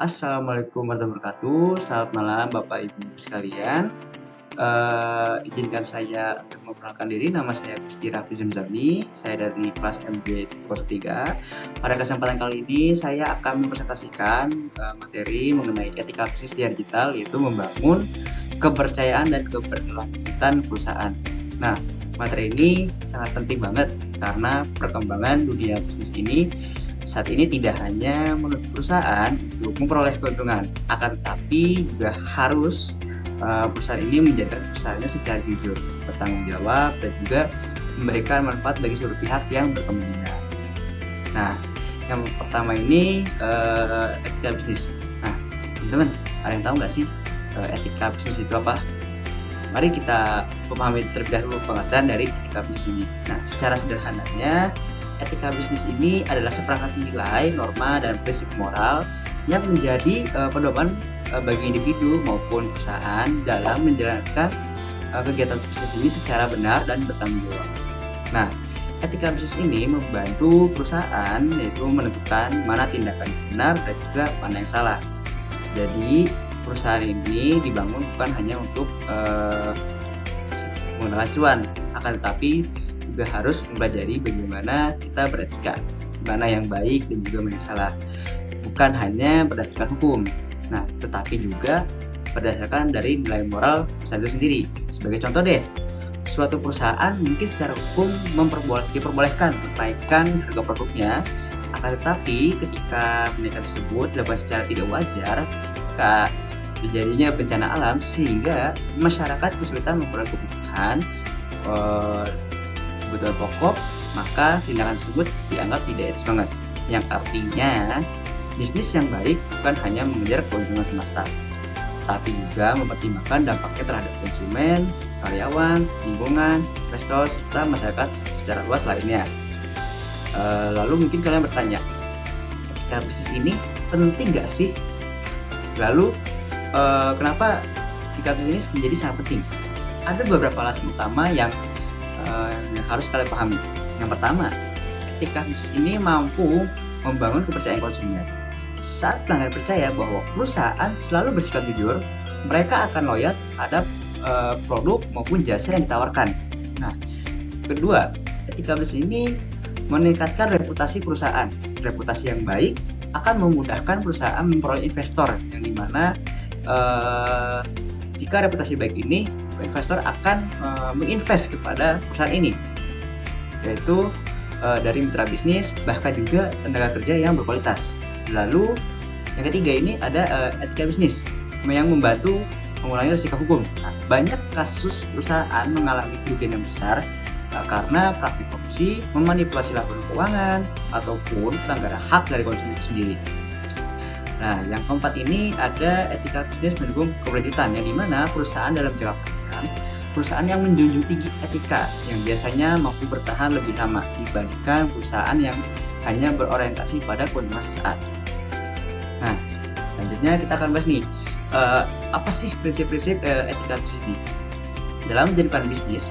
Assalamualaikum warahmatullahi wabarakatuh. Selamat malam Bapak Ibu sekalian. Izinkan saya untuk memperkenalkan diri. Nama saya Gusti Raffi Zamzami. Saya dari kelas MJ 03. Pada kesempatan kali ini saya akan mempresentasikan materi mengenai etika bisnis digital, yaitu membangun kepercayaan dan keberlanjutan perusahaan. Nah, materi ini sangat penting banget karena perkembangan dunia bisnis ini saat ini tidak hanya menuntut perusahaan untuk memperoleh keuntungan, akan tetapi juga harus perusahaan ini menjaga perusahaannya secara jujur, bertanggung jawab, dan juga memberikan manfaat bagi seluruh pihak yang berkepentingan. Nah, yang pertama ini etika bisnis. Nah, teman-teman, ada yang tahu nggak sih etika bisnis itu apa? Mari kita memahami terlebih dahulu pengertian dari etika bisnis ini. Nah, secara sederhananya, etika bisnis ini adalah seperangkat nilai, norma, dan prinsip moral yang menjadi pedoman bagi individu maupun perusahaan dalam menjalankan kegiatan bisnis ini secara benar dan bertanggung jawab. Nah, etika bisnis ini membantu perusahaan yaitu menentukan mana tindakan yang benar dan juga mana yang salah. Jadi, perusahaan ini dibangun bukan hanya untuk menggunakan cuan, akan tetapi juga harus mempelajari bagaimana kita beretika, mana yang baik dan juga mana yang salah. Bukan hanya berdasarkan hukum, nah tetapi juga berdasarkan dari nilai moral perusahaan itu sendiri. Sebagai contoh deh, suatu perusahaan mungkin secara hukum diperbolehkan menaikkan harga produknya, akan tetapi ketika menaikkan tersebut dilakukan secara tidak wajar, ketika terjadinya bencana alam sehingga masyarakat kesulitan memperoleh kebutuhan pokok, maka tindakan tersebut dianggap tidak etis banget. Yang artinya, bisnis yang baik bukan hanya mengejar keuntungan semata, tapi juga mempertimbangkan dampaknya terhadap konsumen, karyawan, lingkungan, investor, serta masyarakat secara luas lainnya. Lalu mungkin kalian bertanya, etika bisnis ini penting nggak sih? Lalu kenapa etika bisnis ini menjadi sangat penting? Ada beberapa alasan utama yang harus kalian pahami. Yang pertama, etika bisnis ini mampu membangun kepercayaan konsumen. Saat pelanggan percaya bahwa perusahaan selalu bersikap jujur, mereka akan loyal terhadap produk maupun jasa yang ditawarkan. Nah, kedua, etika bisnis ini meningkatkan reputasi perusahaan. Reputasi yang baik akan memudahkan perusahaan memperoleh investor, yang dimana jika reputasi baik ini, investor akan menginvest kepada perusahaan ini, yaitu dari mitra bisnis, bahkan juga tenaga kerja yang berkualitas. Lalu yang ketiga ini ada etika bisnis yang membantu mengurangi risiko hukum. Nah, banyak kasus perusahaan mengalami kerugian yang besar karena praktik korupsi, memanipulasi laporan keuangan, ataupun pelanggaran hak dari konsumen itu sendiri. Nah, yang keempat ini ada etika bisnis mendukung keberlanjutan, yang dimana perusahaan dalam jangka panjang, perusahaan yang menjunjung tinggi etika yang biasanya mampu bertahan lebih lama dibandingkan perusahaan yang hanya berorientasi pada keuntungan sesaat. Nah, selanjutnya kita akan bahas nih, apa sih prinsip-prinsip etika bisnis ini? Dalam menjalankan bisnis,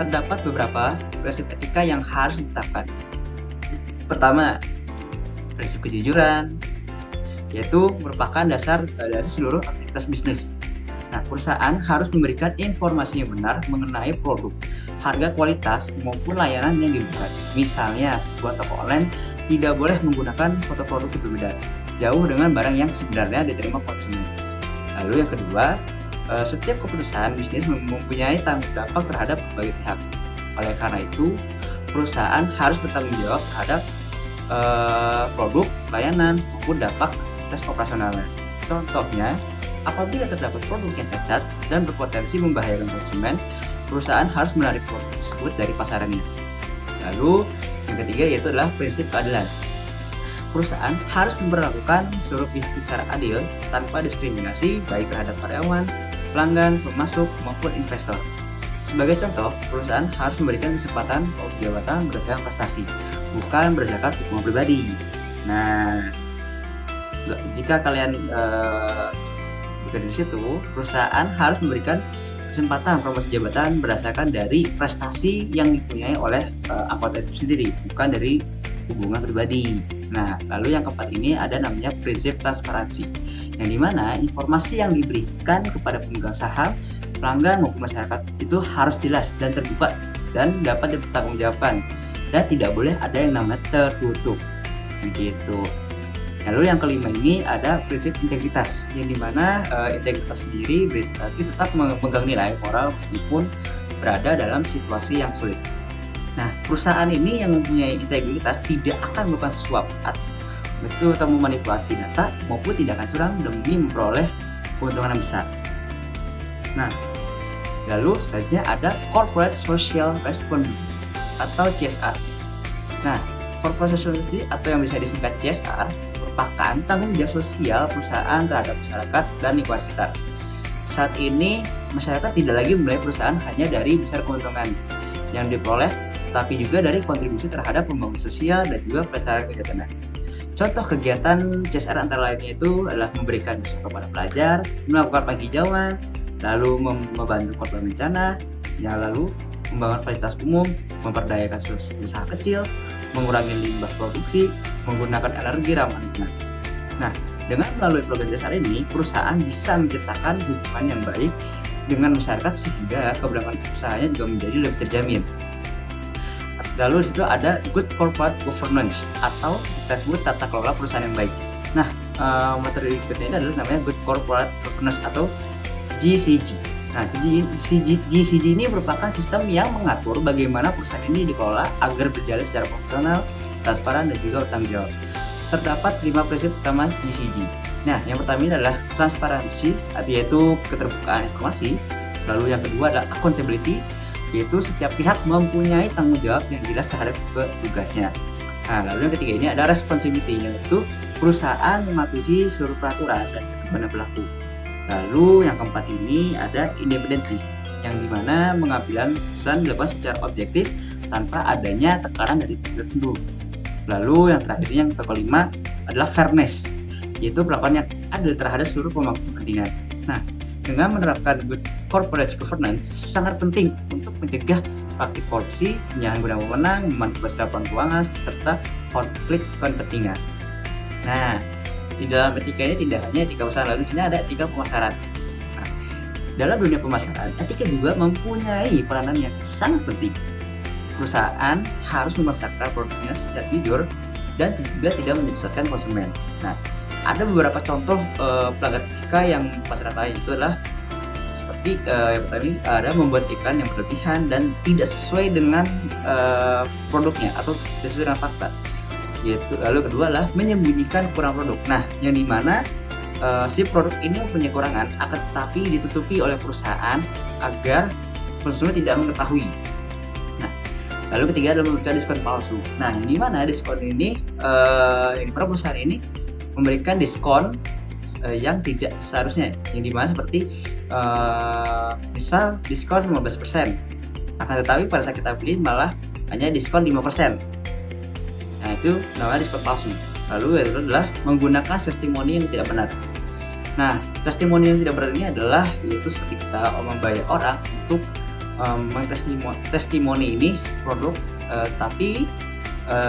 terdapat beberapa prinsip etika yang harus ditetapkan. Pertama, prinsip kejujuran, yaitu merupakan dasar dari seluruh aktivitas bisnis. Nah, perusahaan harus memberikan informasi yang benar mengenai produk, harga, kualitas, maupun layanan yang diberikan. Misalnya, sebuah toko online tidak boleh menggunakan foto produk yang berbeda, jauh dengan barang yang sebenarnya diterima konsumen. Lalu yang kedua, setiap keputusan bisnis mempunyai tanggung jawab terhadap berbagai pihak. Oleh karena itu, perusahaan harus bertanggung jawab terhadap produk, layanan, maupun dampak tes operasionalnya. Contohnya, apabila terdapat produk yang cacat dan berpotensi membahayakan konsumen, perusahaan harus menarik produk tersebut dari pasarannya. Lalu, yang ketiga yaitu adalah prinsip keadilan. Perusahaan harus memperlakukan seluruh pihak secara adil tanpa diskriminasi baik terhadap karyawan, pelanggan, pemasok, maupun investor. Sebagai contoh, perusahaan harus memberikan kesempatan promosi jabatan berdasarkan prestasi, bukan berdasarkan dukungan pribadi. Nah, jika kalian bekerja di situ, perusahaan harus memberikan kesempatan promosi jabatan berdasarkan dari prestasi yang dipunyai oleh anggota itu sendiri, bukan dari hubungan pribadi. Nah, lalu yang keempat ini ada namanya prinsip transparansi, yang dimana informasi yang diberikan kepada pemegang saham, pelanggan maupun masyarakat itu harus jelas dan terbuka dan dapat dipertanggungjawabkan, dan tidak boleh ada yang namanya tertutup. Begitu. Lalu yang kelima ini ada prinsip integritas, yang dimana integritas sendiri berarti tetap memegang nilai moral meskipun berada dalam situasi yang sulit. Nah, perusahaan ini yang mempunyai integritas tidak akan melakukan suap atau memanipulasi data maupun tindakan curang demi memperoleh keuntungan yang besar. Nah, lalu selanjutnya ada Corporate Social Responsibility atau CSR. Nah, Corporate Social Responsibility atau yang bisa disingkat CSR merupakan tanggung jawab sosial perusahaan terhadap masyarakat dan lingkungan sekitar. Saat ini, masyarakat tidak lagi menilai perusahaan hanya dari besar keuntungan yang diperoleh, tapi juga dari kontribusi terhadap pembangunan sosial dan juga pelestarian kegiatan. Contoh kegiatan CSR antara lainnya itu adalah memberikan diskon kepada pelajar, melakukan penghijauan, lalu membantu korban bencana, lalu membangun fasilitas umum, memperdayakan usaha kecil, mengurangi limbah produksi, menggunakan energi ramah lingkungan. Nah, dengan melalui program CSR ini, perusahaan bisa menciptakan hubungan yang baik dengan masyarakat sehingga keberlangsungan usahanya juga menjadi lebih terjamin. Lalu di situ ada Good Corporate Governance atau kita sebut tata kelola perusahaan yang baik. Nah, materi berikutnya ini adalah namanya Good Corporate Governance atau GCG. Nah, GCG ini merupakan sistem yang mengatur bagaimana perusahaan ini dikelola agar berjalan secara profesional, transparan, dan juga bertanggung jawab. Terdapat 5 prinsip utama GCG. Nah, yang pertama ini adalah transparansi, yaitu keterbukaan informasi. Lalu yang kedua adalah accountability, yaitu setiap pihak mempunyai tanggung jawab yang jelas terhadap tugasnya. Nah, lalu yang ketiga ini ada responsibility, yaitu perusahaan mematuhi seluruh peraturan dan ketentuan yang berlaku. Lalu yang keempat ini ada independensi, yang dimana pengambilan keputusan dilakukan secara objektif tanpa adanya tekanan dari pihak tertentu. Lalu yang terakhir yang kelima adalah fairness, yaitu perlakuan yang adil terhadap seluruh pemangku kepentingan. Nah, dengan menerapkan good corporate governance sangat penting untuk mencegah praktik korupsi, penyalahgunaan wewenang, memanipulasi laporan keuangan, serta konflik kepentingan. Nah, di dalam etika ini tidak hanya etika usaha, lalu di sini ada etika pemasaran. Nah, dalam dunia pemasaran, etika juga mempunyai peranan yang sangat penting. Perusahaan harus memasarkan produknya secara jujur dan juga tidak menyesatkan konsumen. Nah, ada beberapa contoh pelanggaran etika yang pemasaran lain, itu adalah seperti yang pertama ada membuat iklan yang berlebihan dan tidak sesuai dengan produknya atau tidak sesuai dengan fakta. Lalu kedua adalah menyembunyikan kekurangan produk. Nah, yang dimana si produk ini mempunyai kekurangan akan tetapi ditutupi oleh perusahaan agar konsumen tidak mengetahui. Lalu ketiga adalah memberikan diskon palsu. Nah, yang dimana diskon ini, yang dimana perusahaan ini memberikan diskon yang tidak seharusnya, yang dimana seperti misal diskon 15%, akan tetapi pada saat kita beli malah hanya diskon 5%. Nah, itu namanya diskon palsu. Lalu itu adalah menggunakan testimoni yang tidak benar. Nah, testimoni yang tidak benar ini adalah yaitu seperti kita membayar orang untuk testimoni ini produk tapi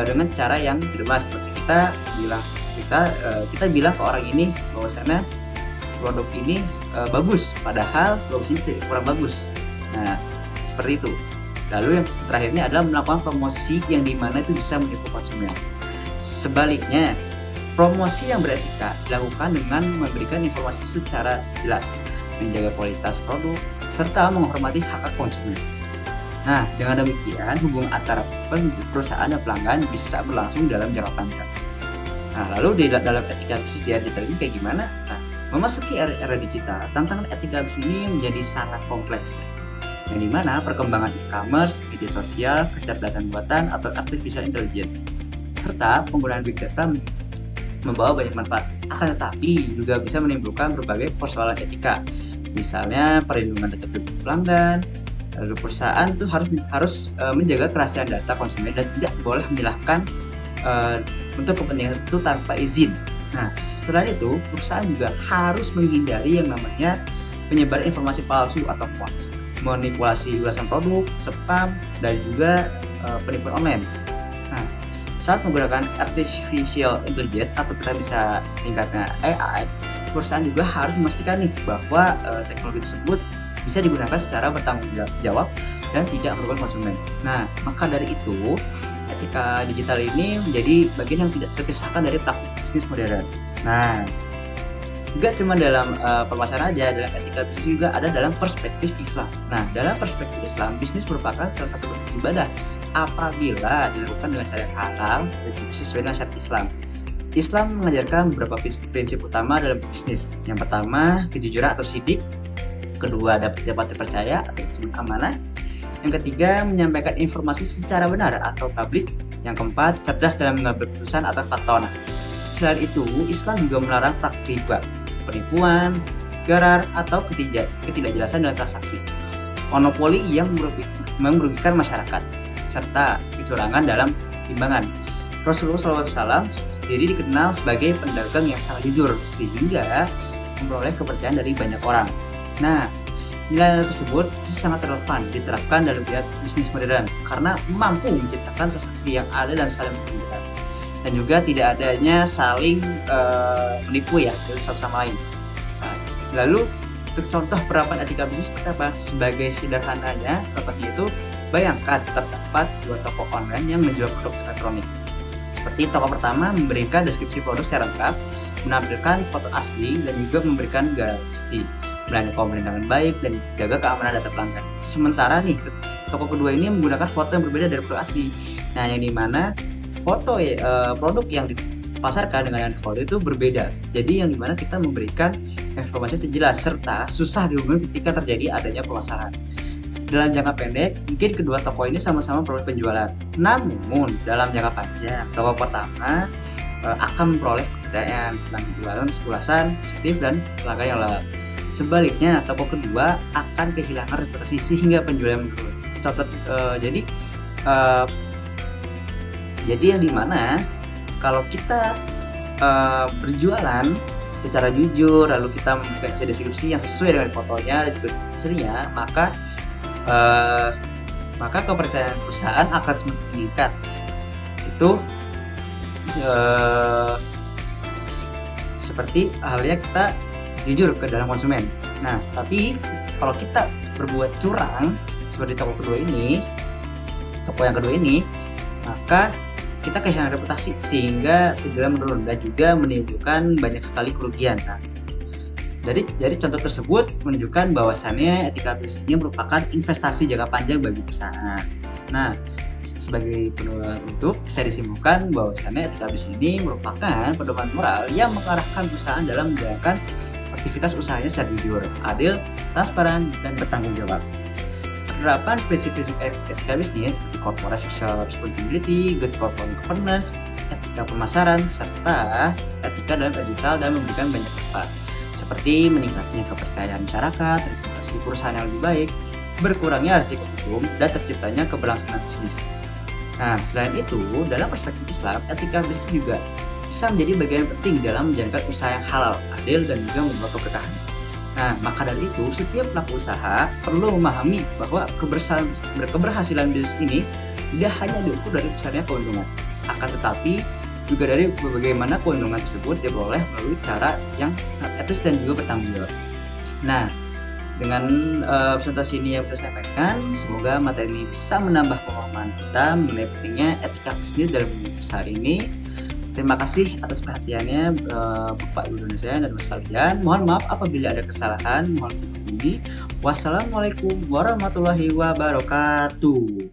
dengan cara yang tidak benar, seperti kita bilang ke orang ini bahwasanya produk ini bagus padahal produk ini kurang bagus. Nah, seperti itu. Lalu yang terakhir ini adalah melakukan promosi yang dimana itu bisa menipu konsumen. Sebaliknya, promosi yang beretika dilakukan dengan memberikan informasi secara jelas, menjaga kualitas produk, serta menghormati hak konsumen. Nah, dengan demikian hubungan antara perusahaan dan pelanggan bisa berlangsung dalam jangka panjang. Nah, lalu di dalam etika bisnis digital ini kayak gimana? Nah, memasuki era digital, tantangan etika bisnis ini menjadi sangat kompleks, yang dimana perkembangan e-commerce, media sosial, kecerdasan buatan atau artificial intelligence, serta penggunaan big data membawa banyak manfaat. Akan tetapi juga bisa menimbulkan berbagai persoalan etika. Misalnya perlindungan data pribadi pelanggan, lalu perusahaan itu harus menjaga kerahasiaan data konsumen dan tidak boleh menyalahkan untuk kepentingan itu tanpa izin. Nah, selain itu perusahaan juga harus menghindari yang namanya penyebaran informasi palsu atau hoax, manipulasi ulasan produk, spam, dan juga penipuan online. Nah, Saat menggunakan artificial intelligence atau kita bisa singkatnya AI, perusahaan juga harus memastikan nih bahwa teknologi tersebut bisa digunakan secara bertanggung jawab dan tidak merugikan konsumen. Nah, maka dari itu etika digital ini menjadi bagian yang tidak terpisahkan dari praktik bisnis modern. Nah, juga cuma dalam permasalahan aja, dalam etika bisnis juga ada dalam perspektif Islam. Nah, dalam perspektif Islam, bisnis merupakan salah satu bentuk ibadah apabila dilakukan dengan cara yang halal dan sesuai dengan syariat Islam. Islam mengajarkan beberapa prinsip utama dalam bisnis. Yang pertama, kejujuran atau sidik. Kedua, dapat dipercaya atau disebut amanah. Yang ketiga, menyampaikan informasi secara benar atau publik. Yang keempat, cerdas dalam mengambil keputusan atau fatwa. Selain itu, Islam juga melarang praktik riba, penipuan, gerar, atau ketidakjelasan dalam transaksi, monopoli yang merugikan masyarakat, serta kecurangan dalam timbangan. Rasulullah SAW sendiri dikenal sebagai pedagang yang sangat jujur, sehingga memperoleh kepercayaan dari banyak orang. Nah, nilai tersebut sangat relevan diterapkan dalam bisnis modern karena mampu menciptakan transaksi yang adil dan saling menguntungkan, dan juga tidak adanya saling menipu ya dari satu sama lain. Nah, lalu untuk contoh penerapan etika bisnis seperti apa? Sebagai sederhananya, seperti itu, bayangkan terdapat dua toko online yang menjual produk elektronik. Seperti toko pertama memberikan deskripsi produk secara lengkap, menampilkan foto asli, dan juga memberikan garansi, melayani komplain dengan baik, dan jaga keamanan data pelanggan. Sementara nih, toko kedua ini menggunakan foto yang berbeda dari produk asli. Nah, yang dimana foto produk yang dipasarkan dengan yang foto itu berbeda. Jadi yang dimana kita memberikan informasi yang jelas serta susah dihubungi ketika terjadi adanya permasalahan. Dalam jangka pendek, mungkin kedua toko ini sama-sama memperoleh penjualan. Namun dalam jangka panjang, toko pertama akan memperoleh kepercayaan, penjualan, ulasan positif, dan pelanggan yang loyal. Sebaliknya, toko kedua akan kehilangan reputasi sehingga penjualan menurun. Jadi yang dimana kalau kita berjualan secara jujur, lalu kita memberikan deskripsi yang sesuai dengan fotonya dan juga deskripsinya, maka kepercayaan perusahaan akan semakin meningkat. Itu seperti halnya kita jujur ke dalam konsumen. Nah, tapi kalau kita berbuat curang seperti toko yang kedua ini, maka kita kehilangan reputasi sehingga penjualan menurun dan juga menimbulkan banyak sekali kerugian. Nah, dari contoh tersebut menunjukkan bahwasannya etika bisnis ini merupakan investasi jangka panjang bagi perusahaan. Nah, sebagai penutup bisa disimpulkan bahwasannya etika bisnis ini merupakan pedoman moral yang mengarahkan perusahaan dalam menjalankan aktivitas usahanya secara jujur, adil, transparan, dan bertanggung jawab. Penerapan prinsip-prinsip etika bisnis seperti corporate social responsibility, good corporate governance, etika pemasaran, serta etika dalam digital dan memberikan banyak manfaat seperti meningkatnya kepercayaan masyarakat, reputasi perusahaan yang lebih baik, berkurangnya risiko hukum, dan terciptanya keberlangsungan bisnis. Nah, selain itu, dalam perspektif Islam, etika bisnis juga bisa menjadi bagian penting dalam menjalankan usaha yang halal, adil, dan juga membawa keberkahan. Nah, maka dari itu, setiap pelaku usaha perlu memahami bahwa keberhasilan bisnis ini tidak hanya diukur dari besarnya keuntungan, akan tetapi juga dari bagaimana keuntungan tersebut diperoleh melalui cara yang sangat etis dan juga bertanggung jawab. Nah, dengan presentasi ini yang saya sampaikan, semoga materi ini bisa menambah pemahaman kita mengenai pentingnya etika bisnis dalam usaha ini. Terima kasih atas perhatiannya Bapak Ibu dan saya dan Mas kalian. Mohon maaf apabila ada kesalahan. Mohon maaf ini. Wassalamualaikum warahmatullahi wabarakatuh.